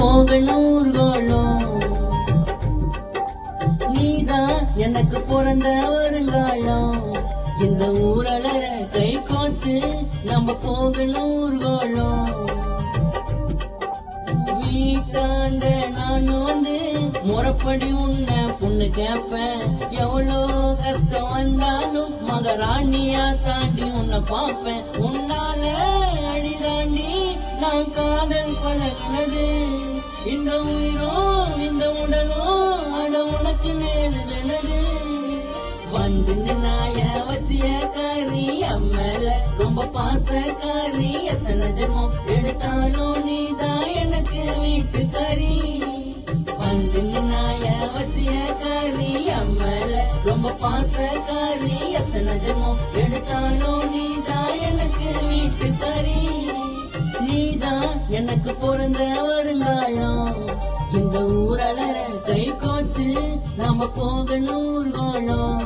போகணும் ஊர்கோளம். நீதான் எனக்கு பிறந்த வருங்காலம். இந்த ஊரலர கை கோத்து நம்ம போகணும் ஊர்கோளம். வீட்டாண்ட நான் வந்து முறப்படி உன்னை பொண்ணு கேப்பேன். எவ்வளோ கஷ்டம் வந்தாலும் மகராணியா தாண்டி உன்னை பார்ப்பேன். உன்னால அடிதாண்டி நான் காதல் பழகினது. இந்த உயிரோ இந்த உடலோ அட உனக்கு நேருதனது. வந்து நாய வசியக்காரி அம்மல ரொம்ப பாசக்காரி. எத்தனை ஜென்மம் எடுத்தாலும் நீதான் எனக்கு வீட்டுக்காரி. வந்து நாய வசியக்காரி அம்மல ரொம்ப பாசக்காரி. எத்தனை ஜென்மம் எடுத்தாலும் நீதான் எனக்கு வீட்டுக்காரி. நீதான் எனக்கு பிறந்த வருங்காலம். இந்த ஊரலர கை கோத்து நம்ம போகணும் ஊர்கோளம்.